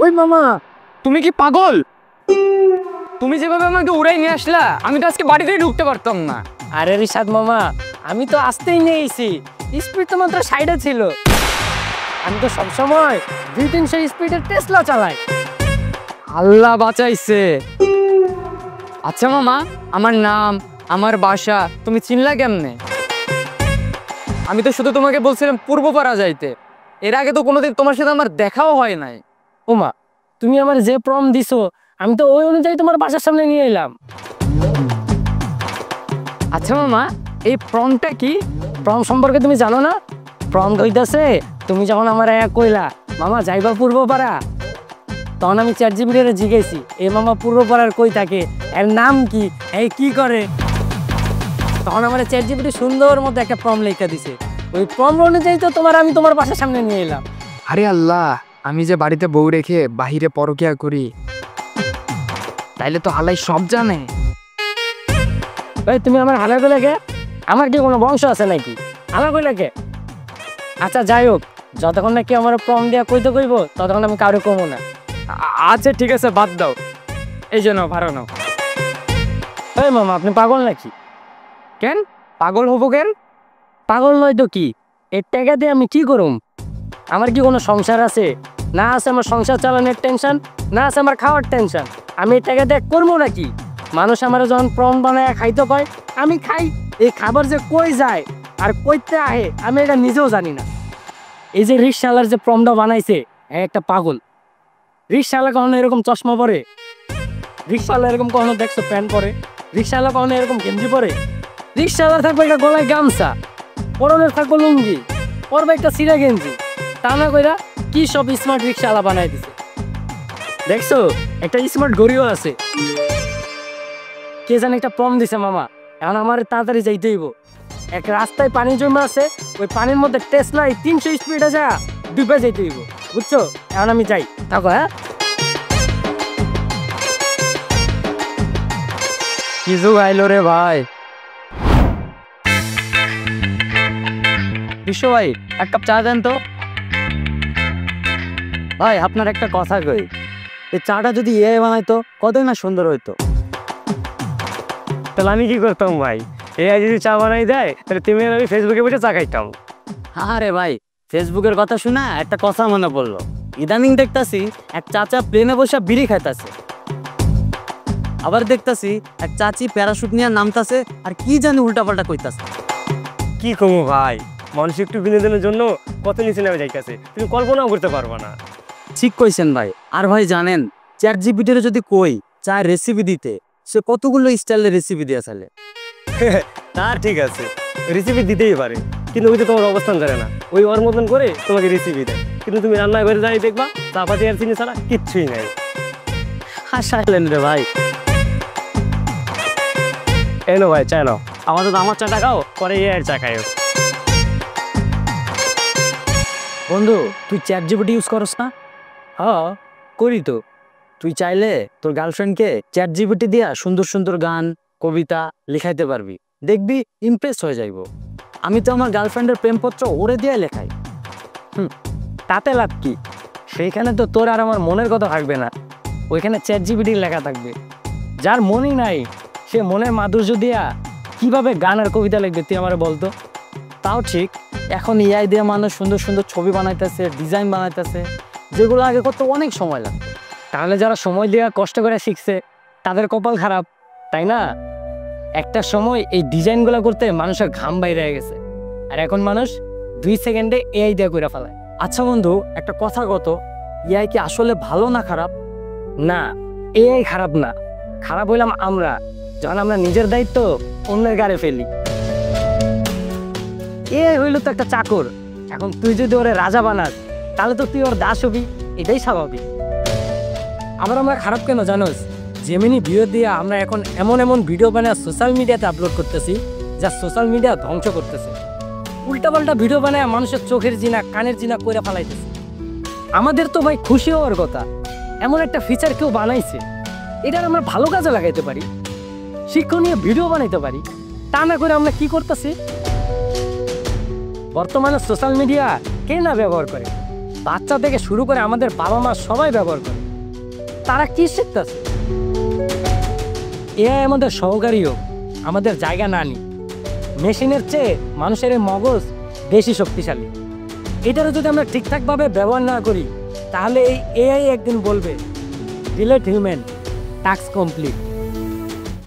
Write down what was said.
ওই মামা, তুমি কি পাগল? তুমি যেভাবে আমাকে উড়াই নিয়ে আসলা, আমি তো আজকে বাড়িতেই ঢুকতে পারতাম না। আরে রিশাদ মামা, আমি তো আসতেই নিয়েছি, স্পিড তো মাত্র 60 ছিল। আমি তো সবসময় 200-300 স্পিডের টেসলা চালাই। আল্লাহ বাঁচাইছে। আচ্ছা মামা, আমার নাম, আমার বাসা তুমি চিনলা কেমনে? আমি তো শুধু তোমাকে বলছিলাম পূর্বপাড়া যাইতে, এর আগে তো কোনোদিন তোমার সাথে আমার দেখাও হয় নাই। ওমা, তুমি আমার যে প্রম দিছো, আমি তো ওই অনুযায়ী তোমার বাসার সামনে নিয়ে এলাম। আচ্ছা মামা, এই প্রমটা কি? প্রম সম্পর্কে তুমি জানো না? প্রম কইতাছে তুমি যখন আমার কইলা মামা যাইবা পূর্বপাড়া, তখন আমি ChatGPT জিজ্ঞেসি এ মামা পূর্বপাড়ার কই থাকে, এর নাম কি, এই কি করে। তখন আমার ChatGPT সুন্দর মতো একটা প্রম লেখা দিছে। ওই প্রম অনুযায়ী তো আমি তোমার বাসার সামনে নিয়ে এলাম। আরে আল্লাহ, আমি যে বাড়িতে বউ রেখে বাহিরে পরকিয়া করি, তাইলে তো হালাই সব জানে। ভাই তুমি আমার হালা কইলা কে? আমার কি কোনো বংশ আছে নাকি? হালা কইলা কে? আচ্ছা যাই হোক, যতক্ষণ নাকি আমার প্রম দিয়া কইতে কইব ততক্ষণ আমি কারো কমো না। আচ্ছা ঠিক আছে, বাদ দাও। এই জন্য ভাড়া নাও। এই মামা, আপনি পাগল নাকি? কেন পাগল হবো কেন? পাগল নয় তো কি, এর টাকা দিয়ে আমি কি করুম? আমার কি কোনো সংসার আছে? না আছে আমার সংসার চালানোর টেনশন, না আছে আমার খাওয়ার টেনশন। আমি এই টাকা দিয়ে করবো নাকি? মানুষ আমার যখন প্রম বানায় খাইতে পায়, আমি খাই। এই খাবার যে কই যায় আর কইতে আহে, আমি এটা নিজেও জানি না। এই যে রিক্সাওয়ালার যে প্রমটা বানাইছে, একটা পাগল। রিক্সাওয়ালা কখনো এরকম চশমা পরে? রিক্সাওয়ালা এরকম কখনো দেখছো প্যান্ট পরে? রিক্সাওয়ালা কখনো এরকম গেঞ্জি পরে? রিক্সাওয়ালা থাকবে একটা গলায় গামছা, পরনের থাকবো লুঙ্গি, পরবে একটা সিরা গেঞ্জি। তা না কইরা কি সব স্মার্ট রিক্সাওয়ালা বানাই দিছে। দেখছো, একটা স্মার্ট ঘড়িও আছে। কে জানে একটা প্রম দিছে মামা। এখন আমার তাড়াতাড়ি যাইতে হইব। এক রাস্তায় পানি জমে আছে, ওই পানির মধ্যে টেসলাই 300 স্পিডে যা ডুবে যাইতে হইব, বুঝছো? এখন আমি যাই, থাকো। হ্যাঁ, কি যুগ আইলো রে ভাই। বিশ্ব ভাই, এক কাপ চা দেন তো। ভাই আপনার একটা কথা কই, এই চাটা যদি এআই বানাইতো কতই না সুন্দর হইতো। তাহলে আমি কি করতাম ভাই? এআই যদি চা বানাই দেয়, তাহলে তুমি আর আমি ফেসবুকে বসে চা খাইতাম। আরে ভাই, ফেসবুকের কথা শুনা একটা কথা মনে পড়লো। ইদানিং দেখতাছি এক চাচা প্লেনে বসে বিড়ি খাইতাছে, আবার দেখতাছি এক চাচি প্যারাশুট নিয়ে নামতাছে আর কি জানি উল্টাপাল্টা কইতাছে। কি কমু ভাই, মানুষ একটু বিনোদনের জন্য কত নিচে নেমে যাইতেছে, তুমি কল্পনাও করতে পারবা না। ঠিক কইছেন ভাই। আর ভাই জানেন, ChatGPT যদি কই চায় রেসিপি দিতে, সে কতগুলো স্টাইলের রেসিপি দিয়ে চালে। তা ঠিক আছে, রেসিপি দিতেই পারে, কিন্তু ওই তো তোমার অবস্থান জানে না। ওই ওর মতন করে তোমাকে রেসিপি দেয়, কিন্তু তুমি রান্নাঘরে যাই দেখবা চাপাতি আর চিনি ছাড়া কিচ্ছুই নাই। হাসাইলেন রে ভাই। এনো ভাই চা নাও, আমাদের তো আমার চাটা খাও, পরে এর চা খাইও। বন্ধু, তুই ChatGPT ইউজ করস না? হ্যাঁ করি তো। তুই চাইলে তোর গার্লফ্রেন্ডকে ChatGPT দিয়া সুন্দর সুন্দর গান, কবিতা লেখাইতে পারবি, দেখবি ইমপ্রেস হয়ে যাইব। আমি তো আমার গার্লফ্রেন্ডের প্রেমপত্র ওরে দিয়ে লেখাই। তাতে লাভ কি? সেইখানে তো তোর আর আমার মনের কথা থাকবে না, ওইখানে ChatGPT লেখা থাকবে। যার মনই নাই, সে মনের মাধুর্য দিয়া কিভাবে গান আর কবিতা লিখবে তুই আমার বলতো? তাও ঠিক, এখন এআই দিয়ে মানুষ সুন্দর সুন্দর ছবি বানাইতেছে, ডিজাইন বানাইতেছে, যেগুলো আগে করতে অনেক সময় লাগতো। তাহলে যারা সময় দিয়ে কষ্ট করে শিখছে তাদের কপাল খারাপ, তাই না? একটা সময় এই ডিজাইনগুলো করতে মানুষের ঘাম বাইরে গেছে, আর এখন মানুষ 2 সেকেন্ডে এআই দিয়ে করে ফেলায়। আচ্ছা বন্ধু, একটা কথা কত, এআই কি আসলে ভালো না খারাপ? না, এআই খারাপ না। খারাপ হইলাম আমরা, যখন আমরা নিজের দায়িত্ব অন্যের গাড়ে ফেলি। এআই হইল তো একটা চাকর, এখন তুই যদি ওরে রাজা বানাস তাহলে তো তুই ওর দাস হবি, এটাই স্বাভাবিক। আবার আমরা খারাপ কেন জানোস? জেমিনি ভিডিও দিয়ে আমরা এখন এমন এমন ভিডিও বানায় সোশ্যাল মিডিয়াতে আপলোড করতেছি, যা সোশ্যাল মিডিয়া ধ্বংস করতেছে। উল্টাপাল্টা ভিডিও বানায় মানুষের চোখের জিনা, কানের জিনা কইরা ফেলাইতেছে। আমাদের তো ভাই খুশি হওয়ার কথা, এমন একটা ফিচার কেউ বানাইছে, এটার আমরা ভালো কাজে লাগাইতে পারি, শিক্ষণীয় ভিডিও বানাইতে পারি। তা না করে আমরা কি করতেছি? বর্তমানে সোশ্যাল মিডিয়া কে না ব্যবহার করে? বাচ্চা থেকে শুরু করে আমাদের বাবা মা সবাই ব্যবহার করে। তারা কি শিখতেছে? এআই আমাদের সহকারী হোক, আমাদের জায়গা না নি। মেশিনের চেয়ে মানুষের এই মগজ বেশি শক্তিশালী। এটারও যদি আমরা ঠিকঠাকভাবে ব্যবহার না করি, তাহলে এই এআই একদিন বলবে ডিলেট হিউম্যান, টাস্ক কমপ্লিট।